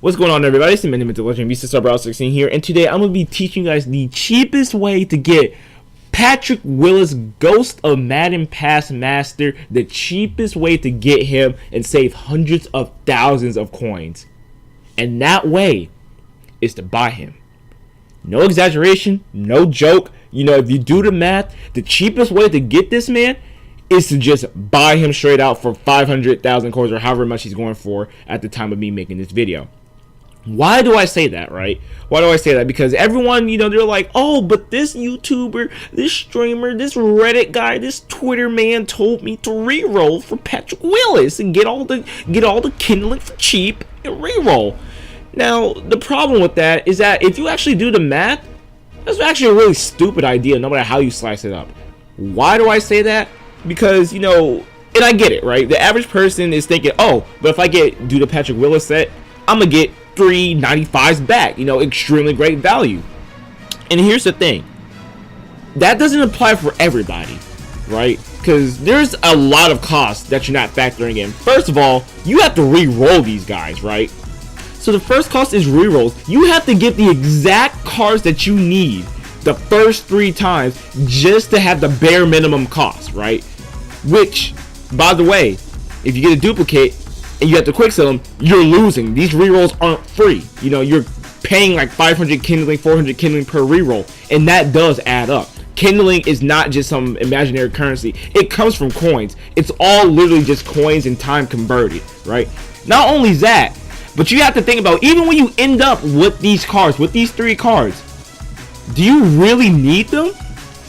What's going on, everybody? It's the Madden Legend Vista Star 16 here, and today I'm going to be teaching you guys the cheapest way to get Patrick Willis, Ghost of Madden Pass Master, the cheapest way to get him and save hundreds of thousands of coins. And that way is to buy him. No exaggeration, no joke. You know, if you do the math, the cheapest way to get this man is to just buy him straight out for 500,000 coins or however much he's going for at the time of me making this video. Why do I say that, right? Why do I say that? Because everyone, you know, they're like, oh, but this YouTuber, this streamer, this Reddit guy, this Twitter man told me to reroll for Patrick Willis and get all the kindling for cheap and reroll. Now, the problem with that is that if you actually do the math, that's actually a really stupid idea, no matter how you slice it up. Why do I say that? Because, you know, and I get it, right? The average person is thinking, oh, but if I do the Patrick Willis set, I'm gonna get 395s back, you know, extremely great value. And here's the thing, that doesn't apply for everybody, right? Because there's a lot of costs that you're not factoring in. First of all, you have to re-roll these guys, right? So the first cost is re-rolls. You have to get the exact cards that you need the first 3 times just to have the bare minimum cost, right? Which, by the way, if you get a duplicate and you have to quick sell them, you're losing. These rerolls aren't free. You know, you're paying like 500 kindling, 400 kindling per reroll, and that does add up. Kindling is not just some imaginary currency. It comes from coins. It's all literally just coins and time converted, right? Not only that, but you have to think about, even when you end up with these cards, with these 3 cards, do you really need them?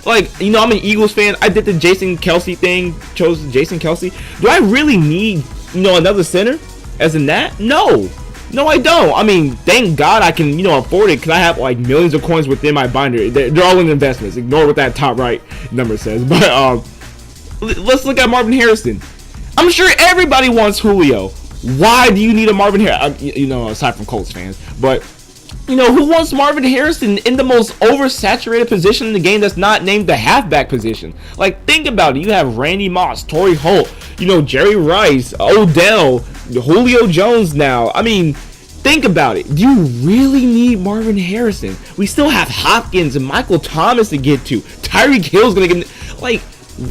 Like, you know, I'm an Eagles fan. I did the Jason Kelce thing, chose Jason Kelce. Do I really need, you know, another center as in that? No, I don't. I mean, thank God I can, you know, afford it because I have like millions of coins within my binder. They're all in investments. Ignore what that top right number says. But let's look at Marvin Harrison. I'm sure everybody wants Julio. Why do you need a Marvin Harrison? You know, aside from Colts fans, but you know, who wants Marvin Harrison in the most oversaturated position in the game that's not named the halfback position? Like, think about it. You have Randy Moss, Torrey Holt, you know, Jerry Rice, Odell, Julio Jones now. I mean, think about it. Do you really need Marvin Harrison? We still have Hopkins and Michael Thomas to get to. Tyreek Hill's going to get... Like,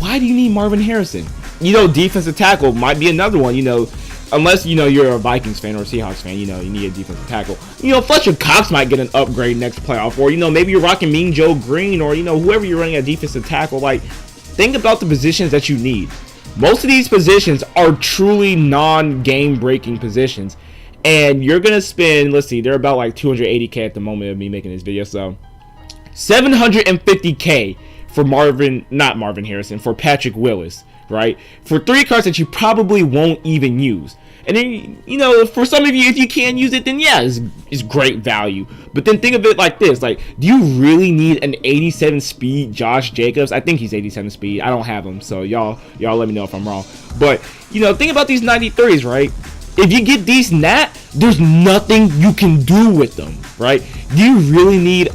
why do you need Marvin Harrison? You know, defensive tackle might be another one, you know. Unless, you know, you're a Vikings fan or a Seahawks fan, you know, you need a defensive tackle. You know, Fletcher Cox might get an upgrade next playoff. Or, you know, maybe you're rocking Mean Joe Green or, you know, whoever you're running at defensive tackle. Like, think about the positions that you need. Most of these positions are truly non-game breaking positions. And you're going to spend, let's see, they're about like 280K at the moment of me making this video. So, 750K for not Marvin Harrison, for Patrick Willis, right? For 3 cards that you probably won't even use. And then, you know, for some of you, if you can use it, then yeah, it's great value. But then think of it like this. Like, do you really need an 87 speed Josh Jacobs? I think he's 87 speed. I don't have him, so y'all let me know if I'm wrong. But, you know, think about these 93s, right? If you get these there's nothing you can do with them, right? Do you really need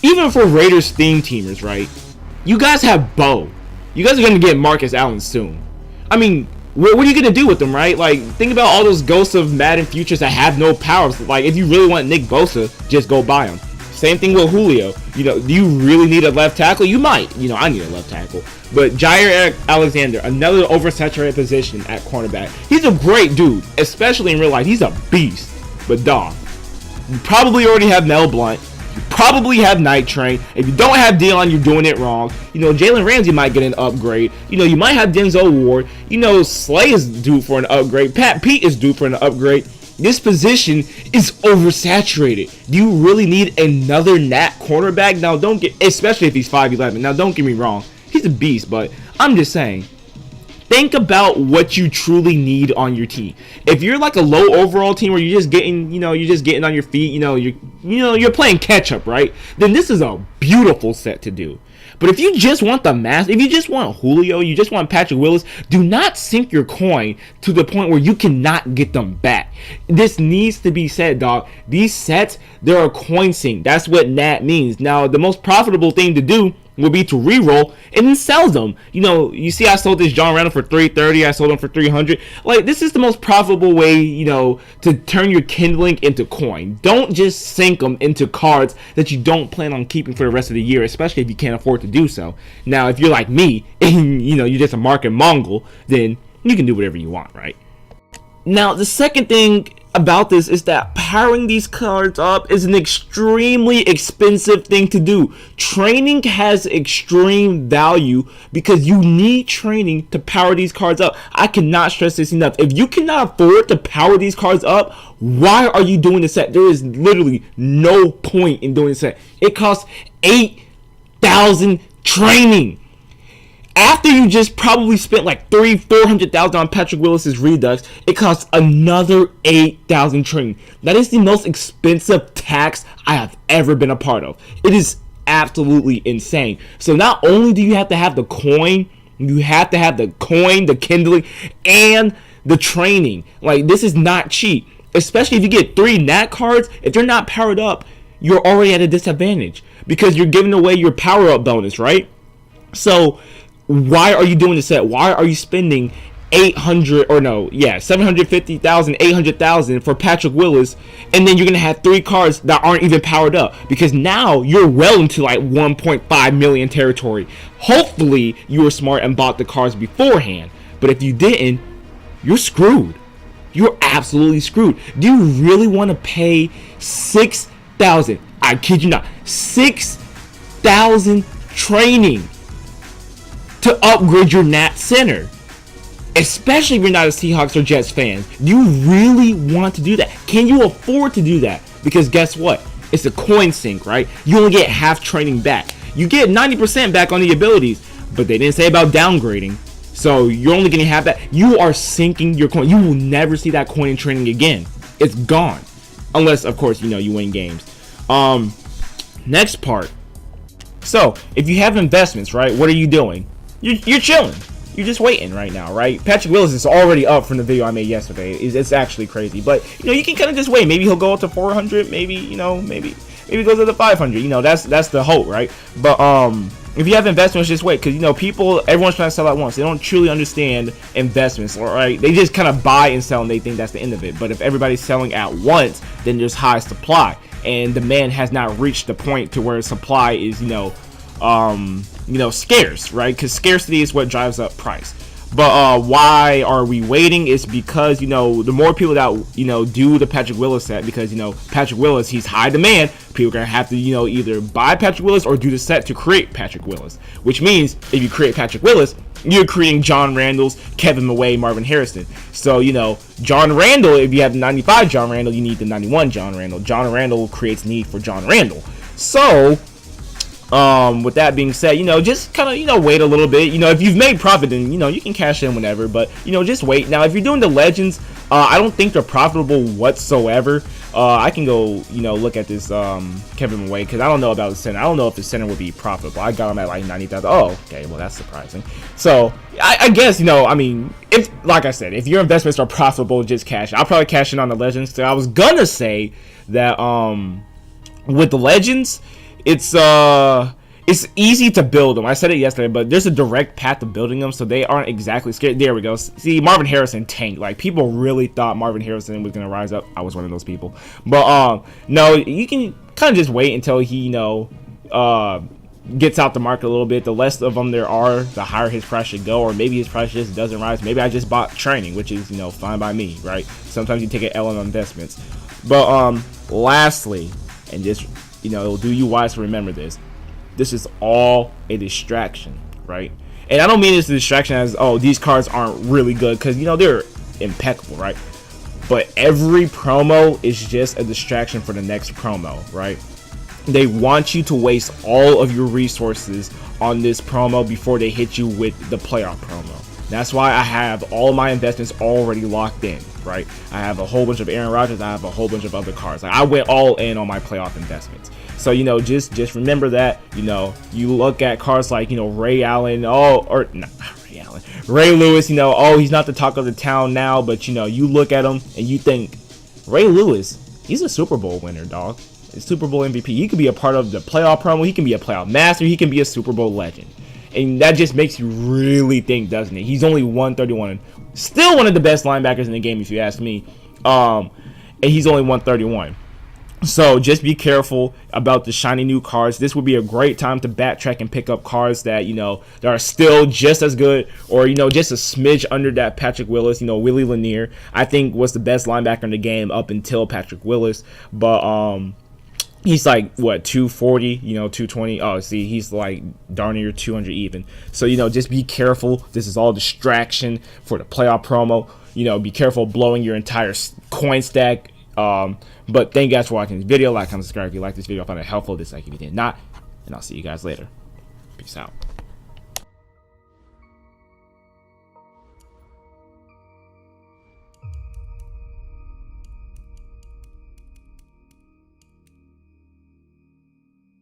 even for Raiders theme teamers, right? You guys have Bo. You guys are going to get Marcus Allen soon. I mean, what are you going to do with them, right? Like, think about all those Ghosts of Madden futures that have no powers. Like, if you really want Nick Bosa, just go buy them. Same thing with Julio. You know, do you really need a left tackle? You might. You know, I need a left tackle. But Jair Alexander, another oversaturated position at cornerback. He's a great dude, especially in real life. He's a beast. But dog, you probably already have Mel Blount. You probably have Night Train. If you don't have Dion, you're doing it wrong. You know, Jalen Ramsey might get an upgrade. You know, you might have Denzel Ward. You know, Slay is due for an upgrade. Pat Pete is due for an upgrade. This position is oversaturated. Do you really need another Nat cornerback? Now, especially if he's 5'11". Now, don't get me wrong. He's a beast, but I'm just saying. Think about what you truly need on your team. If you're like a low overall team where you're just getting, on your feet, you're playing catch up, right? Then this is a beautiful set to do. But if you just want the mass, if you just want Julio, you just want Patrick Willis, do not sink your coin to the point where you cannot get them back. This needs to be said, dog. These sets, they're a coin sink. That's what Nat means. Now, the most profitable thing to do would be to re-roll and then sell them. You know, you see I sold this John Randall for $330, I sold him for $300. Like, this is the most profitable way, you know, to turn your kindling into coin. Don't just sink them into cards that you don't plan on keeping for the rest of the year, especially if you can't afford to do so. Now, if you're like me and, you know, you're just a market mongol, then you can do whatever you want, right? Now, the second thing about this is that powering these cards up is an extremely expensive thing to do. Training has extreme value because you need training to power these cards up. I cannot stress this enough. If you cannot afford to power these cards up, why are you doing the set? There is literally no point in doing the set. It costs 8,000 training. After you just probably spent like $400,000 on Patrick Willis's Redux, it costs another 8,000 training. That is the most expensive tax I have ever been a part of. It is absolutely insane. So not only do you have to have the coin, you have to have the coin, the kindling, and the training. Like, this is not cheap. Especially if you get 3 Nat cards, if you're not powered up, you're already at a disadvantage because you're giving away your power up bonus, right? So why are you doing the set? Why are you spending 750,000, 800,000 for Patrick Willis, and then you're gonna have 3 cards that aren't even powered up? Because now you're well into like 1.5 million territory. Hopefully you were smart and bought the cards beforehand, but if you didn't, you're screwed. You're absolutely screwed. Do you really want to pay 6,000? I kid you not, 6,000 training to upgrade your Nat center, especially if you're not a Seahawks or Jets fan? Do you really want to do that? Can you afford to do that? Because guess what? It's a coin sink, right? You only get half training back. You get 90% back on the abilities, but they didn't say about downgrading. So you're only getting half that. You are sinking your coin. You will never see that coin in training again. It's gone. Unless, of course, you know, you win games. Next part. So if you have investments, right, what are you doing? You're chilling. You're just waiting right now, right? Patrick Willis is already up from the video I made yesterday. It's actually crazy, but you know, you can kind of just wait. Maybe he'll go up to 400. Maybe, you know, maybe he goes up to 500. You know, that's the hope, right? But if you have investments, just wait, because you know, everyone's trying to sell at once. They don't truly understand investments, right? They just kind of buy and sell, and they think that's the end of it. But if everybody's selling at once, then there's high supply, and demand has not reached the point to where supply is, scarce, right? Because scarcity is what drives up price. But why are we waiting? It's because, you know, the more people that, you know, do the Patrick Willis set, because, you know, Patrick Willis, he's high demand, people are going to have to, you know, either buy Patrick Willis or do the set to create Patrick Willis. Which means if you create Patrick Willis, you're creating John Randall's, Kevin Maway, Marvin Harrison. So, you know, John Randall, if you have the 95 John Randall, you need the 91 John Randall. John Randall creates need for John Randall. So with that being said, you know, just kind of, you know, wait a little bit. You know, if you've made profit, then, you know, you can cash in whenever, but, you know, just wait. Now, if you're doing the legends, I don't think they're profitable whatsoever. I can go, you know, look at this Kevin Maway, because I don't know about the center. I don't know if the center would be profitable. I got him at like 90,000. Oh, okay, well, that's surprising. So I guess, you know, I mean, if, like I said, if your investments are profitable, just cash. I'll probably cash in on the legends. So I was gonna say that with the legends, it's easy to build them. I said it yesterday, but there's a direct path to building them, so they aren't exactly scared. There we go. See, Marvin Harrison tanked. Like, people really thought Marvin Harrison was gonna rise up. I was one of those people. But no, you can kind of just wait until he, you know, gets out the market a little bit. The less of them there are, the higher his price should go, or maybe his price just doesn't rise. Maybe I just bought training, which is, you know, fine by me, right? Sometimes you take an L on investments. But lastly, and just, you know, it'll do you wise to remember this. This is all a distraction, right? And I don't mean it's a distraction as, oh, these cards aren't really good, because, you know, they're impeccable, right? But every promo is just a distraction for the next promo, right? They want you to waste all of your resources on this promo before they hit you with the playoff promo. That's why I have all my investments already locked in, right? I have a whole bunch of Aaron Rodgers. I have a whole bunch of other cards. Like, I went all in on my playoff investments. So, you know, just remember that. You know, you look at cards like, you know, Ray Allen, Ray Lewis, you know, oh, he's not the talk of the town now, but, you know, you look at him and you think, Ray Lewis, he's a Super Bowl winner, dog. Super Bowl MVP. He could be a part of the playoff promo. He can be a playoff master. He can be a Super Bowl legend. And that just makes you really think, doesn't it? He's only 131. Still one of the best linebackers in the game, if you ask me. And he's only 131. So just be careful about the shiny new cards. This would be a great time to backtrack and pick up cards that, that are still just as good, or, just a smidge under that Patrick Willis. Willie Lanier, I think, was the best linebacker in the game up until Patrick Willis. But he's like, what, 240, 220. Oh, see, he's like darn near 200 even. So, just be careful. This is all distraction for the playoff promo. Be careful blowing your entire coin stack. But thank you guys for watching this video. Like, comment, subscribe if you like this video. I found it helpful. Dislike if you did not. And I'll see you guys later. Peace out.